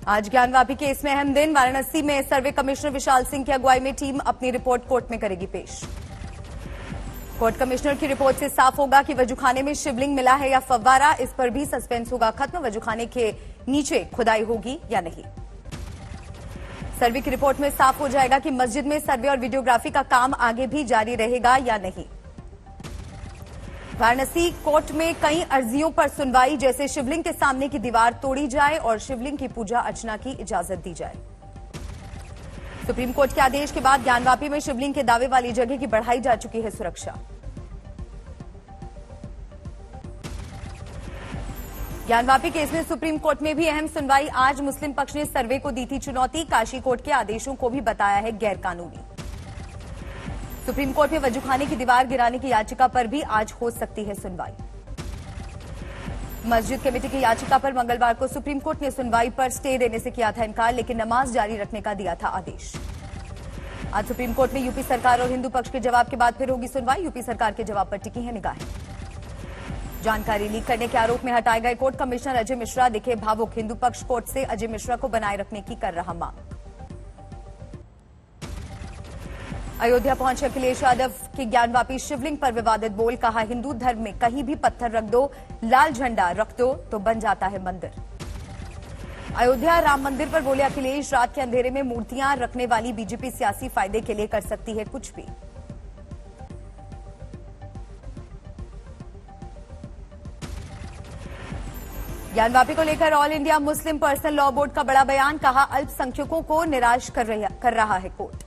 आज ज्ञानवापी केस में अहम दिन। वाराणसी में सर्वे कमिश्नर विशाल सिंह की अगुवाई में टीम अपनी रिपोर्ट कोर्ट में करेगी पेश। कोर्ट कमिश्नर की रिपोर्ट से साफ होगा कि वजूखाने में शिवलिंग मिला है या फव्वारा। इस पर भी सस्पेंस होगा खत्म। वजूखाने के नीचे खुदाई होगी या नहीं। सर्वे की रिपोर्ट में साफ हो जाएगा कि मस्जिद में सर्वे और वीडियोग्राफी का काम आगे भी जारी रहेगा या नहीं। वाराणसी कोर्ट में कई अर्जियों पर सुनवाई, जैसे शिवलिंग के सामने की दीवार तोड़ी जाए और शिवलिंग की पूजा अर्चना की इजाजत दी जाए। सुप्रीम कोर्ट के आदेश के बाद ज्ञानवापी में शिवलिंग के दावे वाली जगह की बढ़ाई जा चुकी है सुरक्षा। ज्ञानवापी केस में सुप्रीम कोर्ट में भी अहम सुनवाई। आज मुस्लिम पक्ष ने सर्वे को दी थी चुनौती। काशी कोर्ट के आदेशों को भी बताया है गैरकानूनी। सुप्रीम कोर्ट में वजूखाने की दीवार गिराने की याचिका पर भी आज हो सकती है सुनवाई। मस्जिद कमेटी की याचिका पर मंगलवार को सुप्रीम कोर्ट ने सुनवाई पर स्टे देने से किया था इनकार, लेकिन नमाज जारी रखने का दिया था आदेश। आज सुप्रीम कोर्ट में यूपी सरकार और हिंदू पक्ष के जवाब के बाद फिर होगी सुनवाई। यूपी सरकार के जवाब पर टिकी है निगाहें। जानकारी लीक करने के आरोप में हटाए गए कोर्ट कमिश्नर अजय मिश्रा दिखे भावुक। हिंदू पक्ष कोर्ट से अजय मिश्रा को बनाए रखने की कर रहा मांग। अयोध्या पहुंचे अखिलेश यादव के ज्ञानवापी शिवलिंग पर विवादित बोल। कहा, हिंदू धर्म में कहीं भी पत्थर रख दो, लाल झंडा रख दो तो बन जाता है मंदिर। अयोध्या राम मंदिर पर बोले अखिलेश, रात के अंधेरे में मूर्तियां रखने वाली बीजेपी सियासी फायदे के लिए कर सकती है कुछ भी। ज्ञानवापी को लेकर all India Muslim personal law board का बड़ा बयान। कहा, अल्पसंख्यकों को निराश कर रहा है court.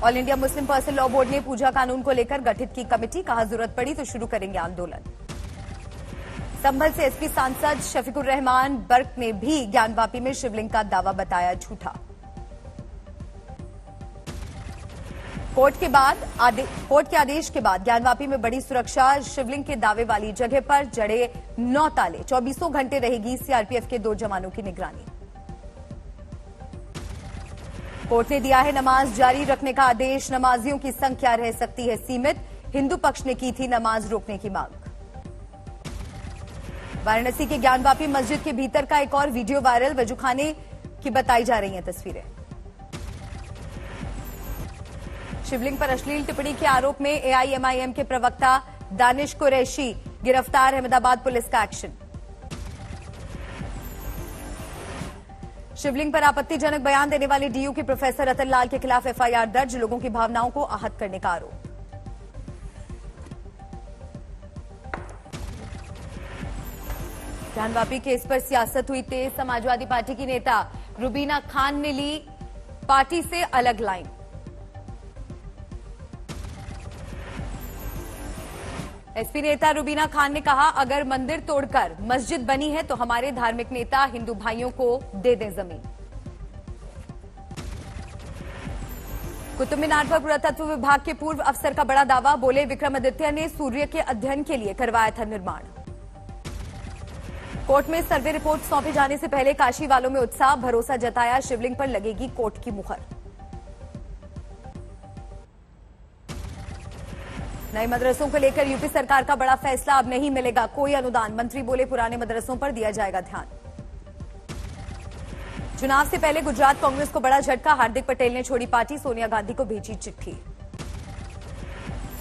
All India Muslim personal law board ने पूजा कानून को लेकर गठित की कमेटी। कहा, जरूरत पड़ी तो शुरू करेंगे आंदोलन। संभल से एसपी सांसद शफीकुर रहमान बर्क ने भी ज्ञानवापी में शिवलिंग का दावा बताया झूठा। कोर्ट के आदेश के बाद ज्ञानवापी में बड़ी सुरक्षा। शिवलिंग के दावे वाली जगह पर जड़े 9 ताले। 24 घंटे रहेगी सीआरपीएफ के 2 जवानों की निगरानी। कोर्ट ने दिया है नमाज जारी रखने का आदेश। नमाजियों की संख्या रह सकती है सीमित। हिंदू पक्ष ने की थी नमाज रोकने की मांग। वाराणसी के ज्ञानवापी मस्जिद के भीतर का एक और वीडियो वायरल। वजूखाने की बताई जा रही हैं तस्वीरें। शिवलिंग पर अश्लील टिप्पणी के आरोप में एआईएमआईएम के प्रवक्ता दानिश कुरैशी गिरफ्तार। अहमदाबाद पुलिस का एक्शन। शिवलिंग पर आपत्तिजनक बयान देने वाले डीयू के प्रोफेसर रतन लाल के खिलाफ एफआईआर दर्ज। लोगों की भावनाओं को आहत करने का आरोप। ज्ञानवापी केस पर सियासत हुई तेज। समाजवादी पार्टी की नेता रुबीना खान ने ली पार्टी से अलग लाइन। एसपी नेता रुबीना खान ने कहा, अगर मंदिर तोड़कर मस्जिद बनी है तो हमारे धार्मिक नेता हिंदू भाइयों को दे दें जमीन। कुतुब मीनार पर पुरातत्व विभाग के पूर्व अफसर का बड़ा दावा। बोले, विक्रमादित्य ने सूर्य के अध्ययन के लिए करवाया था निर्माण। कोर्ट में सर्वे रिपोर्ट सौंपे जाने से पहले काशी वालों में उत्साह। भरोसा जताया, शिवलिंग पर लगेगी कोर्ट की मुहर। नए मदरसों को लेकर यूपी सरकार का बड़ा फैसला। अब नहीं मिलेगा कोई अनुदान। मंत्री बोले, पुराने मदरसों पर दिया जाएगा ध्यान। चुनाव से पहले गुजरात कांग्रेस को बड़ा झटका। हार्दिक पटेल ने छोड़ी पार्टी। सोनिया गांधी को भेजी चिट्ठी।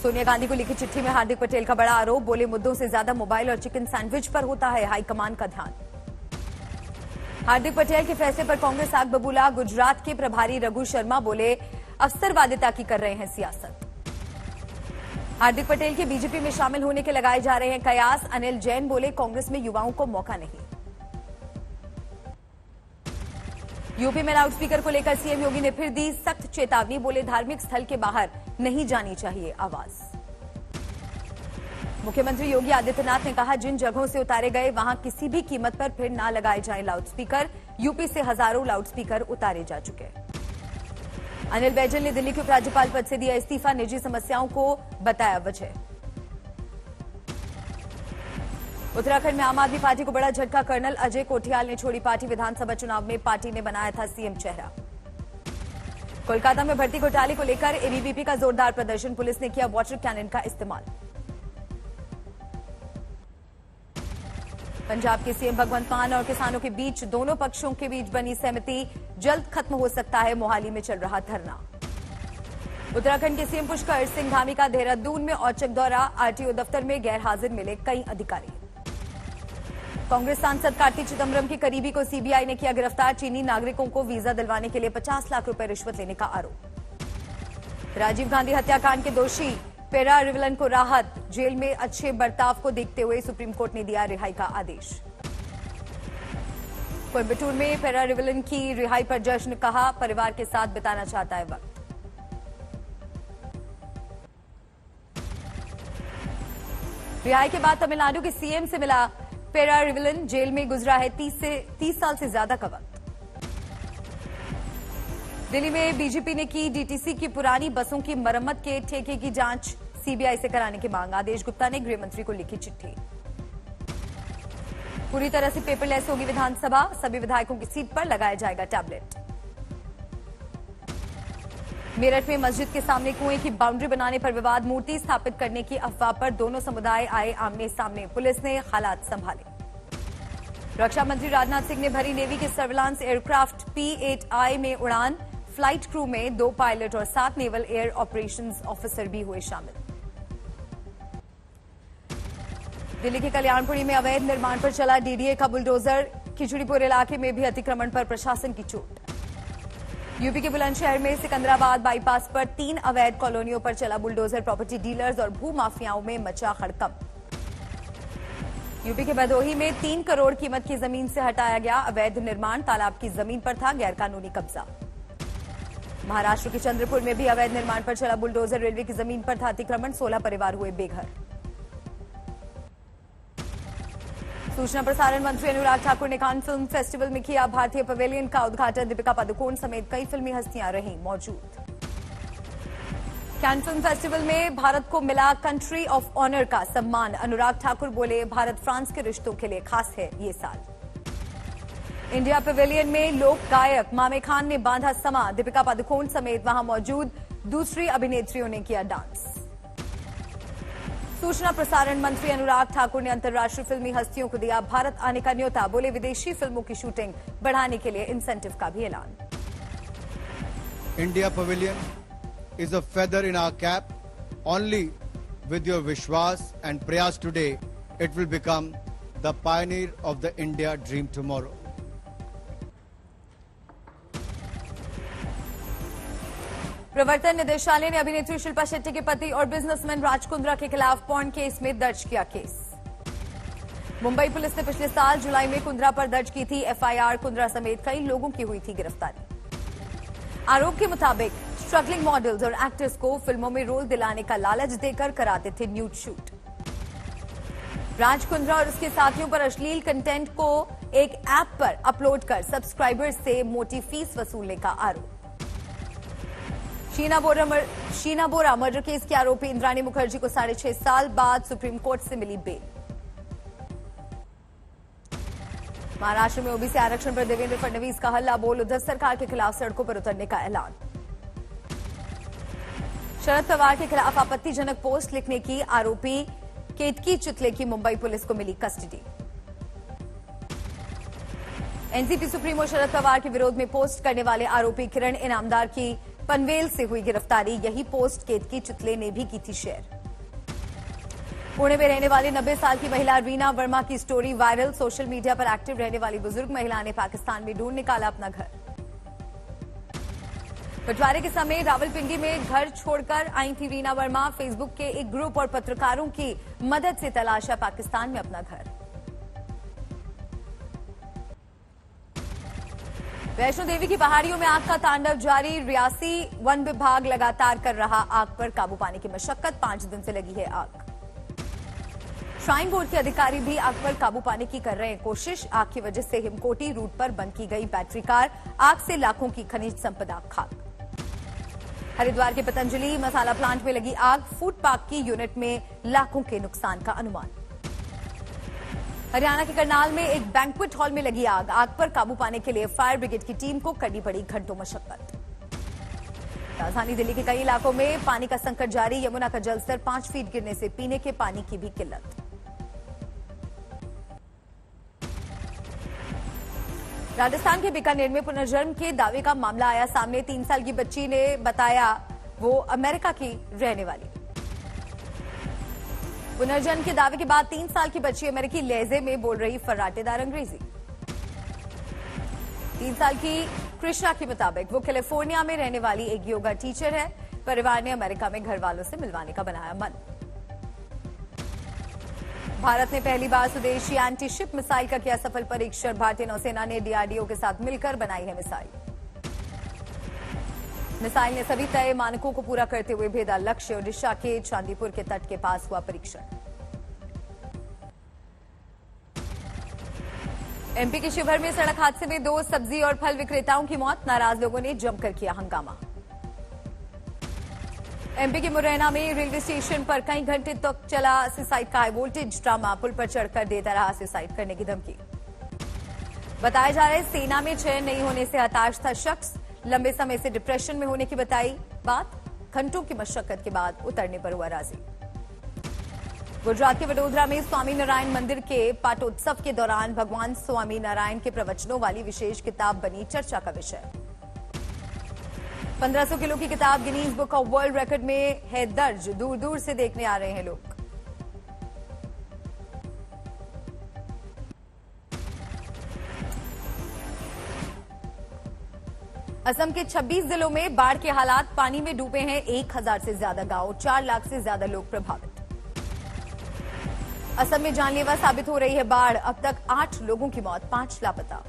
सोनिया गांधी को लिखी चिट्ठी में हार्दिक पटेल का बड़ा आरोप। बोले, मुद्दों से ज्यादा मोबाइल और चिकन सैंडविच पर होता है हाईकमान का ध्यान। हार्दिक पटेल के फैसले पर कांग्रेस आग बबूला। गुजरात के प्रभारी रघु शर्मा बोले, अवसरवादिता की कर रहे हैं सियासत। हार्दिक पटेल के बीजेपी में शामिल होने के लगाए जा रहे हैं कयास। अनिल जैन बोले, कांग्रेस में युवाओं को मौका नहीं। यूपी में लाउडस्पीकर को लेकर सीएम योगी ने फिर दी सख्त चेतावनी। बोले, धार्मिक स्थल के बाहर नहीं जानी चाहिए आवाज। मुख्यमंत्री योगी आदित्यनाथ ने कहा, जिन जगहों से उतारे गए वहां किसी भी कीमत पर फिर ना लगाए जाएं लाउडस्पीकर। यूपी से हजारों लाउडस्पीकर उतारे जा चुके हैं। अनिल बैजल ने दिल्ली के उपराज्यपाल पद से दिया इस्तीफा। निजी समस्याओं को बताया वजह। उत्तराखंड में आम आदमी पार्टी को बड़ा झटका। कर्नल अजय कोठियाल ने छोड़ी पार्टी। विधानसभा चुनाव में पार्टी ने बनाया था सीएम चेहरा। कोलकाता में भर्ती घोटाले को लेकर एबीवीपी का जोरदार प्रदर्शन। पुलिस ने किया वाटर कैनन का इस्तेमाल। पंजाब के सीएम भगवंत मान और किसानों के बीच दोनों पक्षों के बीच बनी सहमति, जल्द खत्म हो सकता है मोहाली में चल रहा धरना। उत्तराखंड के सीएम पुष्कर सिंह धामी का देहरादून में औचक दौरा, आरटीओ दफ्तर में गैर हाजिर मिले कई अधिकारी। कांग्रेस सांसद कार्ति चिदंबरम के करीबी को सीबीआई ने किया गिरफ्तार, चीनी नागरिकों को वीजा दिलवाने के लिए 50 लाख रुपए रिश्वत लेने का आरोप। राजीव गांधी हत्याकांड के दोषी पेरा रिवलन को राहत, जेल में अच्छे बर्ताव को देखते हुए सुप्रीम कोर्ट ने दिया रिहाई का आदेश। कोयम्बटूर में पेरा रिवलन की रिहाई पर जश्न, कहा परिवार के साथ बिताना चाहता है वक्त। रिहाई के बाद तमिलनाडु के सीएम से मिला पेरा रिवलन, जेल में गुजरा है 30 साल से ज्यादा का वक्त। दिल्ली में बीजेपी ने की डीटीसी की पुरानी बसों की मरम्मत के ठेके की जांच, सीबीआई से कराने की मांग, आदेश गुप्ता ने गृह मंत्री को लिखी चिट्ठी। पूरी तरह से पेपरलेस होगी विधानसभा, सभी विधायकों की सीट पर लगाया जाएगा टैबलेट। मेरठ में मस्जिद के सामने कुएं की बाउंड्री बनाने पर विवाद, मूर्ति स्थापित करने की अफवाह पर दोनों समुदाय आए आमने सामने, पुलिस ने हालात संभाले। रक्षा मंत्री राजनाथ सिंह ने भरी नेवी के सर्विलांस एयरक्राफ्ट P-8I में उड़ान, फ्लाइट क्रू में 2 पायलट और 7 नेवल एयर ऑपरेशंस ऑफिसर भी हुए शामिल। दिल्ली के कल्याणपुरी में अवैध निर्माण पर चला डीडीए का बुलडोजर, खिचड़ीपुर इलाके में भी अतिक्रमण पर प्रशासन की चोट। यूपी के बुलंदशहर में सिकंदराबाद बाईपास पर 3 अवैध कॉलोनियों पर चला बुलडोजर, प्रॉपर्टी डीलर्स और भू माफियाओं में मचा हड़कंप। यूपी के भदोही में 3 करोड़ कीमत की जमीन से हटाया गया अवैध निर्माण, तालाब की जमीन पर था गैरकानूनी कब्जा। महाराष्ट्र के चंद्रपुर में भी अवैध निर्माण पर चला बुलडोजर, रेलवे की जमीन पर था अतिक्रमण, 16 परिवार हुए बेघर। सूचना प्रसारण मंत्री अनुराग ठाकुर ने कान फिल्म फेस्टिवल में किया भारतीय पवेलियन का उद्घाटन, दीपिका पादुकोण समेत कई फिल्मी हस्तियां रहीं मौजूद। कान फिल्म फेस्टिवल में भारत को मिला कंट्री ऑफ ऑनर का सम्मान, अनुराग ठाकुर बोले भारत फ्रांस के रिश्तों के लिए खास है ये साल। इंडिया पवेलियन में लोक गायक मामे खान ने बांधा समा, दीपिका पादुकोण समेत वहां मौजूद दूसरी अभिनेत्रियों ने किया डांस। सूचना प्रसारण मंत्री अनुराग ठाकुर ने अंतर्राष्ट्रीय फिल्मी हस्तियों को दिया भारत आने का न्योता, बोले विदेशी फिल्मों की शूटिंग बढ़ाने के लिए इंसेंटिव का भी ऐलान। India pavilion is a feather in our cap. Only with your Vishwas and Prayas today, it will become the pioneer of the India dream tomorrow. प्रवर्तन निदेशालय ने अभिनेत्री शिल्पा शेट्टी के पति और बिजनेसमैन राज कुंद्रा के खिलाफ पॉर्न केस में दर्ज किया केस। मुंबई पुलिस ने पिछले साल जुलाई में कुंद्रा पर दर्ज की थी एफआईआर, कुंद्रा समेत कई लोगों की हुई थी गिरफ्तारी। आरोप के मुताबिक स्ट्रगलिंग मॉडल्स और एक्टर्स को फिल्मों में रोल दिलाने का लालच देकर कराते थे न्यूड शूट। राज कुंद्रा और उसके साथियों पर अश्लील कंटेंट को एक ऐप पर अपलोड कर सब्सक्राइबर्स से मोटी फीस वसूलने का आरोप। शीना बोरा मर्डर केस के आरोपी इंद्राणी मुखर्जी को 6.5 साल बाद सुप्रीम कोर्ट से मिली बेल। महाराष्ट्र में ओबीसी आरक्षण पर देवेंद्र फडणवीस का हल्ला बोल, उद्धव सरकार के खिलाफ सड़कों पर उतरने का ऐलान। शरद पवार के खिलाफ आपत्तिजनक पोस्ट लिखने की आरोपी केतकी चितले की मुंबई पुलिस को मिली custody. NCP supremo Sharad Pawar के विरोध में पोस्ट करने वाले आरोपी किरण इनामदार की पनवेल से हुई गिरफ्तारी, यही पोस्ट केतकी चितले ने भी की थी शेयर। पुणे में रहने वाली 90 साल की महिला रीना वर्मा की स्टोरी वायरल, सोशल मीडिया पर एक्टिव रहने वाली बुजुर्ग महिला ने पाकिस्तान में ढूंढ निकाला अपना घर। बंटवारे के समय रावलपिंडी में घर छोड़कर आई थी रीना वर्मा, फेसबुक के एक ग्रुप और पत्रकारों की मदद से तलाशा पाकिस्तान में अपना घर। वैष्णो देवी की पहाड़ियों में आग का तांडव जारी, रियासी वन विभाग लगातार कर रहा आग पर काबू पाने की मशक्कत, 5 दिन से लगी है आग। श्राइन बोर्ड के अधिकारी भी आग पर काबू पाने की कर रहे हैं कोशिश, आग की वजह से हिमकोटी रूट पर बंद की गई बैटरी कार, आग से लाखों की खनिज संपदा खाक। हरिद्वार के पतंजलि मसाला प्लांट में लगी आग, फूड पार्क की यूनिट में लाखों के नुकसान का अनुमान। हरियाणा के करनाल में एक बैंक्वेट हॉल में लगी आग, आग पर काबू पाने के लिए फायर ब्रिगेड की टीम को करनी पड़ी घंटों मशक्कत। राजधानी दिल्ली के कई इलाकों में पानी का संकट जारी, यमुना का जलस्तर 5 फीट गिरने से पीने के पानी की भी किल्लत। राजस्थान के बीकानेर में पुनर्जन्म के दावे का मामला आया सामने। 3 साल की बच्ची ने बताया वो अमेरिका की रहने वाली। पुनर्जन्म के दावे के बाद 3 साल की बच्ची अमेरिकी लहजे में बोल रही फर्राटेदार अंग्रेजी। 3 साल की कृष्णा के मुताबिक वो कैलिफोर्निया में रहने वाली एक योगा टीचर है। परिवार ने अमेरिका में घर वालों से मिलवाने का बनाया मन। भारत ने पहली बार स्वदेशी एंटी शिप मिसाइल का किया सफल परीक्षण। भारतीय नौसेना ने डीआरडीओ के साथ मिलकर बनाई है मिसाइल। मिसाइल ने सभी तय मानकों को पूरा करते हुए भेदा लक्ष्य। ओडिशा के चांदीपुर के तट के पास हुआ परीक्षण। एमपी के शिवहर में सड़क हादसे में 2 सब्जी और फल विक्रेताओं की मौत। नाराज लोगों ने जमकर किया हंगामा। एमपी के मुरैना में रेलवे स्टेशन पर कई घंटे तक चला सुसाइड का हाई वोल्टेज ड्रामा। पुल पर चढ़कर देता रहा सुसाइड करने की धमकी। बताया जा रहा है सेना में चयन नहीं होने से हताश था शख्स। लंबे समय से डिप्रेशन में होने की बताई बात। घंटों की मशक्कत के बाद उतरने पर हुआ राजी। गुजरात के वडोदरा में स्वामी नारायण मंदिर के पाटोत्सव के दौरान भगवान स्वामी नारायण के प्रवचनों वाली विशेष किताब बनी चर्चा का विषय। 1500 किलो की किताब Guinness book of world record में है दर्ज। दूर दूर से देखने आ रहे हैं लोग। असम के 26 जिलों में बाढ़ के हालात। पानी में डूबे हैं 1000 से ज्यादा गांव। 4 लाख से ज्यादा लोग प्रभावित। असम में जानलेवा साबित हो रही है बाढ़। अब तक 8 लोगों की मौत, 5 लापता।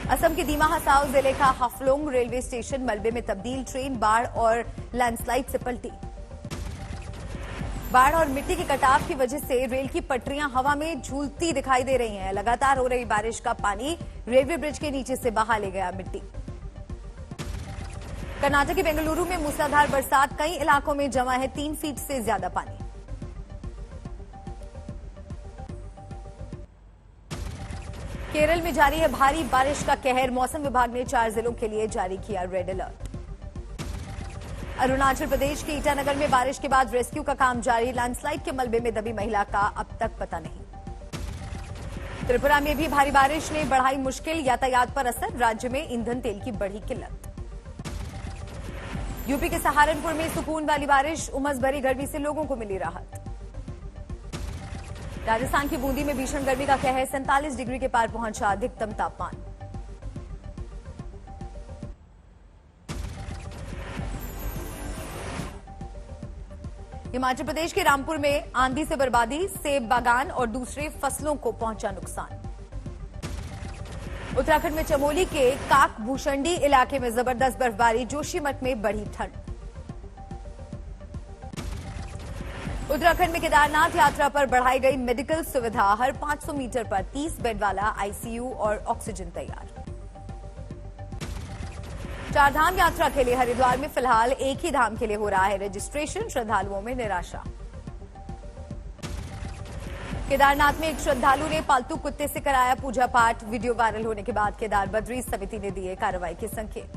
असम के दीमा हसाओ जिले का हाफलोंग रेलवे स्टेशन मलबे में तब्दील। ट्रेन बाढ़ और लैंडस्लाइड से पलटी। बाढ़ और मिट्टी के कटाव की वजह से रेल की पटरियां हवा में झूलती दिखाई दे रही हैं। लगातार हो रही बारिश का पानी रेलवे ब्रिज के नीचे से बहा ले गया मिट्टी। कर्नाटक के बेंगलुरु में मूसलाधार बरसात। कई इलाकों में जमा है 3 फीट से ज्यादा पानी। केरल में जारी है भारी बारिश का कहर। मौसम विभाग ने 4 जिलों के लिए जारी किया रेड अलर्ट। अरुणाचल प्रदेश के ईटानगर में बारिश के बाद रेस्क्यू का काम जारी। लैंडस्लाइड के मलबे में दबी महिला का अब तक पता नहीं। त्रिपुरा में भी भारी बारिश ने बढ़ाई मुश्किल। यातायात पर असर। राज्य में ईंधन तेल की बढ़ी किल्लत। यूपी के सहारनपुर में सुकून वाली बारिश। उमस भरी गर्मी से लोगों को मिली राहत। राजस्थान की बूंदी में भीषण गर्मी का कहर। 47 डिग्री के पार पहुंचा अधिकतम तापमान। हिमाचल प्रदेश के रामपुर में आंधी से बर्बादी। सेब बागान और दूसरे फसलों को पहुंचा नुकसान। उत्तराखंड में चमोली के काकभूषणी इलाके में जबरदस्त बर्फबारी। जोशीमठ में बढ़ी ठंड। उत्तराखंड में केदारनाथ यात्रा पर बढ़ाई गई मेडिकल सुविधा। हर 500 मीटर पर 30 बेड वाला आईसीयू और ऑक्सीजन तैयार। 4 धाम यात्रा के लिए हरिद्वार में फिलहाल एक ही धाम के लिए हो रहा है रजिस्ट्रेशन। श्रद्धालुओं में निराशा। केदारनाथ में एक श्रद्धालु ने पालतू कुत्ते से कराया पूजा पाठ। वीडियो वायरल होने के बाद केदार बद्री समिति ने दिए कार्रवाई के संकेत।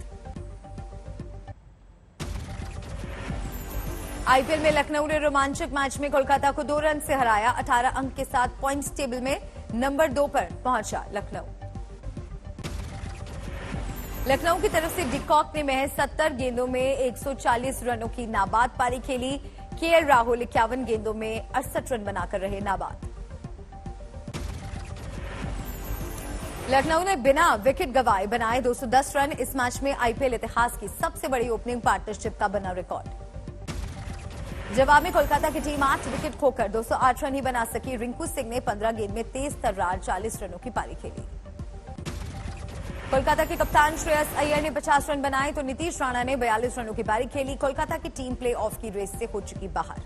आईपीएल में लखनऊ ने रोमांचक मैच में कोलकाता को 2 रन से हराया। 18 अंक के साथ पॉइंट्स टेबल में नंबर 2 पर पहुंचा लखनऊ। लखनऊ की तरफ से डिकॉक ने महज 70 गेंदों में 140 रनों की नाबाद पारी खेली। केएल राहुल 51 गेंदों में 68 रन बनाकर रहे नाबाद। लखनऊ ने बिना विकेट गंवाए बनाए 210 रन। इस मैच में आईपीएल इतिहास की सबसे बड़ी ओपनिंग पार्टनरशिप का बना रिकॉर्ड। जवाब में कोलकाता की टीम 8 विकेट खोकर 208 रन ही बना सकी। रिंकू सिंह ने 15 गेंद में तेज तर्रार 40 रनों की पारी खेली। कोलकाता के कप्तान श्रेयस अय्यर ने 50 रन बनाए तो नीतीश राणा ने 42 रनों की पारी खेली। कोलकाता की टीम प्ले ऑफ की रेस से हो चुकी बाहर।